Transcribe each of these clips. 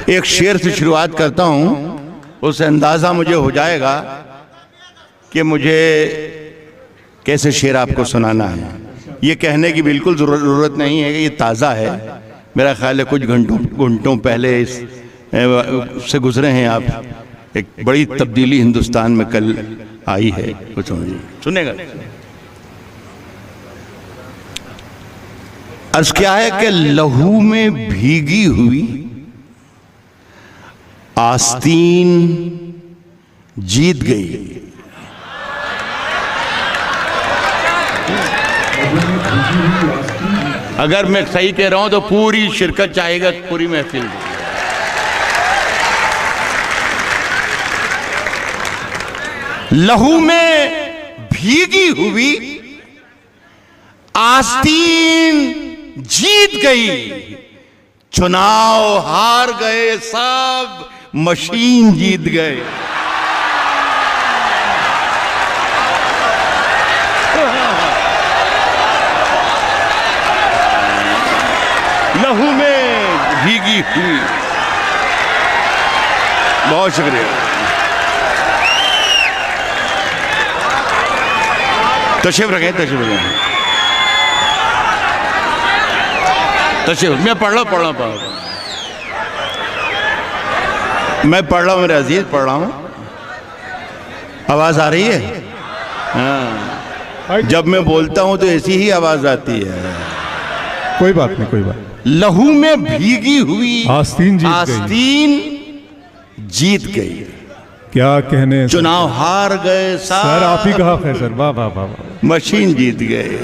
एक शेर से शुरुआत करता हूं, उससे अंदाजा मुझे हो जाएगा कि मुझे कैसे शेर आपको सुनाना है। ये कहने की बिल्कुल ज़रूरत नहीं है कि ये ताज़ा है, मेरा ख्याल है कुछ घंटों पहले से गुजरे हैं आप। एक बड़ी तब्दीली हिंदुस्तान में कल आई है, कुछ सुनेगा। अर्ज क्या है कि लहू में भीगी हुई आस्तीन जीत गई। अगर मैं सही कह रहा हूं तो पूरी शिरकत चाहेगा, पूरी महफिल। लहू में भीगी हुई आस्तीन जीत गई, चुनाव हार गए सब, मशीन जीत गए। लहू में भीगी हुई। बहुत शुक्रिया। तशरीफ रखें, तशरीफ रखें, तशरीफ। मैं पढ़ रहा हूँ मैं पढ़ रहा हूँ मेरे अजीज, पढ़ रहा हूँ। आवाज आ रही है? हाँ, जब मैं बोलता हूँ तो ऐसी ही आवाज आती है। कोई बात नहीं, कोई बात। लहू में भीगी हुई आस्तीन जीत गई। क्या कहने, चुनाव हार गए सर। आप ही कहा है सर। वाह वाह वाह। मशीन जीत गए।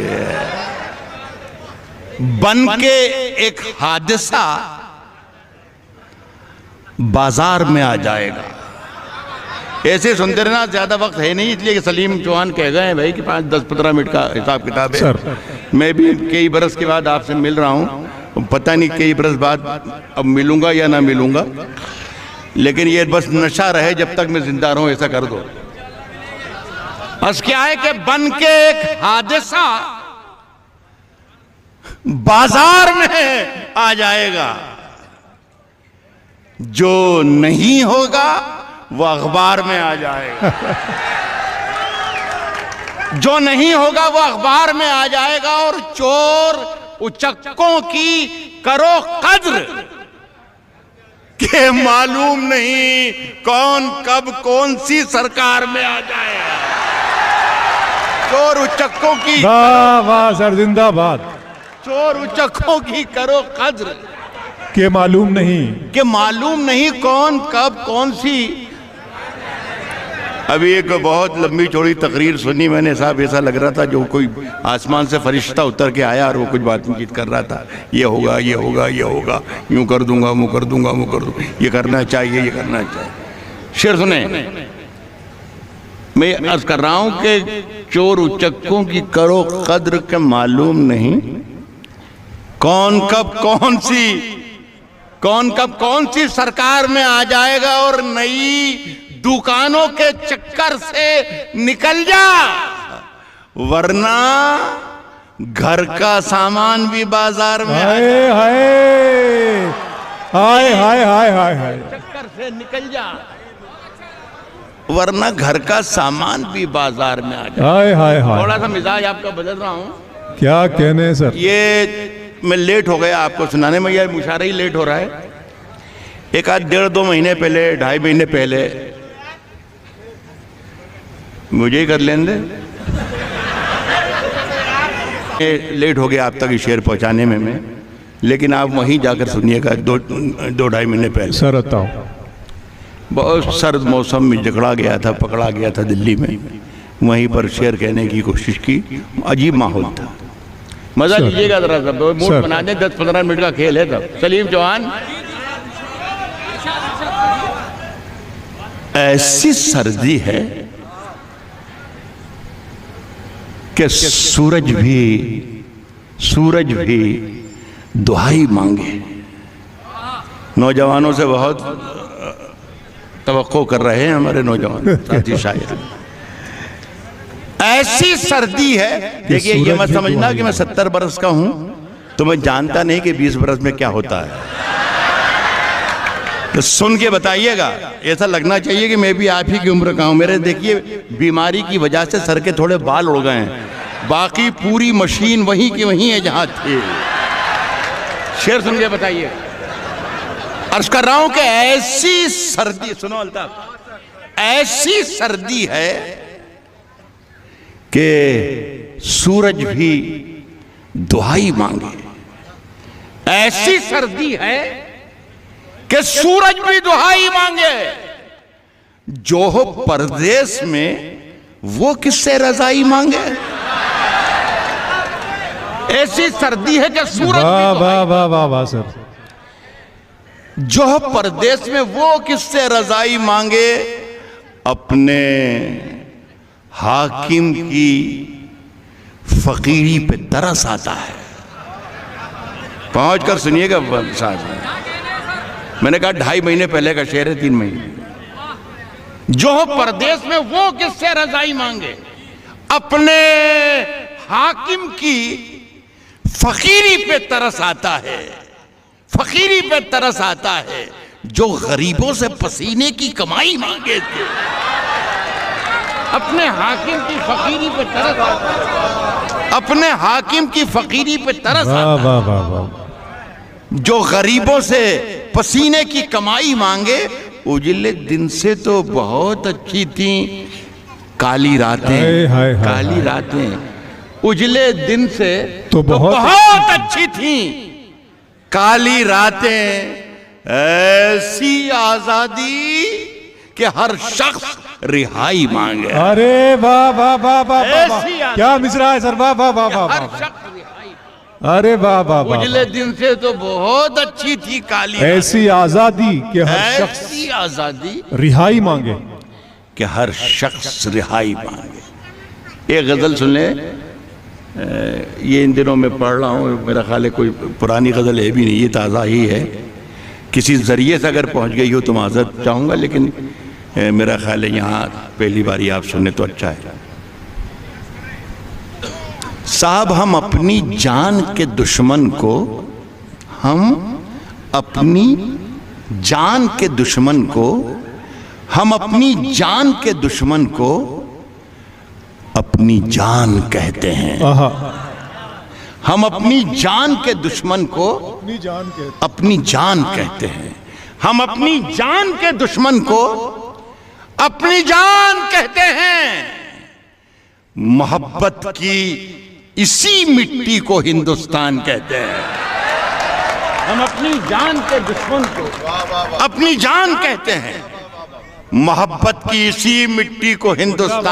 बन के एक हादसा बाजार में आ जाएगा। ऐसे सुनते रहना, ज्यादा वक्त है नहीं, इसलिए कि सलीम चौहान कह गए हैं भाई कि 5-10-15 मिनट का हिसाब किताब है। सर, मैं भी कई बरस के बाद आपसे मिल रहा हूँ, पता नहीं कई बरस बाद अब मिलूंगा या ना मिलूंगा, लेकिन ये बस नशा रहे जब तक मैं जिंदा रहूं, ऐसा कर दो। बस क्या है कि बन के एक हादसा बाजार में आ जाएगा, जो नहीं होगा वो अखबार में आ जाएगा। जो नहीं होगा वो अखबार में आ जाएगा। और चोर उचक्कों की करो कद्र के मालूम नहीं कौन कब कौन सी सरकार में आ जाएगा। चोर उचक्कों की, वाह वाह सर, जिंदाबाद। चोर उचक्कों की करो कद्र के मालूम नहीं कौन कब कौन सी। अभी एक बहुत लंबी चौड़ी तकरीर सुनी मैंने साहब, ऐसा लग रहा था जो कोई आसमान से फरिश्ता उतर के आया और वो कुछ बातचीत कर रहा था। ये होगा, ये होगा, ये होगा, यूं कर दूंगा, मुँह कर दूंगा, मुँह कर दूंगा, ये करना चाहिए, ये करना चाहिए। शेर सुने, मैं अर्ज कर रहा हूं कि चोर उचक्कों की करो कद्र के मालूम नहीं कौन कब कौन सी सरकार में आ जाएगा। और नई दुकानों के चक्कर से निकल जा, वरना घर का सामान भी बाजार में हाय हाय हाय हाय हाय हाय हाय, चक्कर से निकल जा, वरना घर का सामान भी बाजार में आ जाए। हाय हाय हाय। थोड़ा सा मिजाज आपका बदल रहा हूं। क्या कहने सर। ये मैं लेट हो गया आपको सुनाने में, यह मुशारा ही लेट हो रहा है। एक आध 1.5-2 महीने पहले, 2.5 महीने पहले, मुझे ही कर लेने दे, लेट हो गया आप तक शेर पहुंचाने में मैं, लेकिन आप वहीं जाकर सुनिएगा। 2-2.5 महीने पहले सर बताओ। बहुत सर्द मौसम में पकड़ा गया था दिल्ली में। वहीं पर शेर कहने की कोशिश की, अजीब माहौल था। मजा लीजिएगा जरा सा, मूड बना दें। 10-15 मिनट का खेल है तब। सलीम चौहान, ऐसी सर्दी है कि सूरज भी दुहाई मांगे। नौजवानों से बहुत तवक्को कर रहे हैं हमारे नौजवान साथी शायर। ऐसी सर्दी है, देखिए ये मत समझना कि मैं 70 बरस का हूं तो मैं जानता नहीं कि 20 बरस में क्या होता है। तो सुन के बताइएगा। ऐसा लगना चाहिए कि मैं भी आप ही की उम्र का हूं। मेरे देखिए बीमारी की वजह से सर के थोड़े बाल उड़ गए हैं, बाकी पूरी मशीन वहीं की वहीं है जहां थी। शेर सुन के बताइए। अर्ज कर रहा हूं कि ऐसी सर्दी, सुनो अल्ताफ, ऐसी सर्दी है कि सूरज भी दुहाई मांगे। ऐसी सर्दी है कि सूरज भी दुहाई मांगे। जो हो परदेश में वो किससे रजाई मांगे। ऐसी सर्दी है कि सूरज वाह वाह वाह वाह वाह सर। जो हो परदेश में वो किससे रजाई मांगे। अपने हाकिम की फकीरी पे तरस आता है। पहुंच कर सुनिएगा साहब, मैंने कहा 2.5 महीने पहले का शेर है, 3 महीने। जो हो परदेश में वो किससे रजाई मांगे। अपने हाकिम की फकीरी पे तरस आता है, फकीरी पे तरस आता है। जो गरीबों से पसीने की कमाई मांगे थे, अपने हाकिम की फकीरी पे तरस आता है, अपने हाकिम की फकीरी पे तरस आता है। वाह वाह वाह। जो गरीबों से पसीने की कमाई मांगे। उजले दिन से तो बहुत अच्छी थी काली रातें, काली रातें। उजले दिन से तो बहुत अच्छी थी काली रातें। ऐसी आजादी कि हर शख्स रिहाई मांगे। अरे वाह वाह वाह वाह, क्या मिसरा है सर। वाह वाह वाह वाह। अरे वाह वाह वाह। उजले दिन से तो बहुत अच्छी थी काली, ऐसी आजादी कि हर शख्स, ऐसी आजादी रिहाई मांगे, कि हर शख्स रिहाई मांगे। एक गजल सुन ले, ये इन दिनों में पढ़ रहा हूँ, मेरा ख्याल है कोई पुरानी गजल है भी नहीं, ये ताज़ा ही है। किसी जरिए से अगर पहुँच गई हो तो माजरत चाहूँगा, लेकिन मेरा ख्याल है यहाँ पहली बारी आप सुने तो अच्छा है। साहब हम अपनी जान के दुश्मन को, हम अपनी जान के दुश्मन को, हम अपनी जान के दुश्मन को अपनी जान कहते हैं। हम अपनी जान के दुश्मन को अपनी जान कहते हैं। हम अपनी जान के दुश्मन को अपनी जान कहते हैं। मोहब्बत की इसी मिट्टी को हिंदुस्तान कहते हैं। हम अपनी जान के दुश्मन को अपनी जान कहते हैं। मोहब्बत की इसी मिट्टी को हिंदुस्तान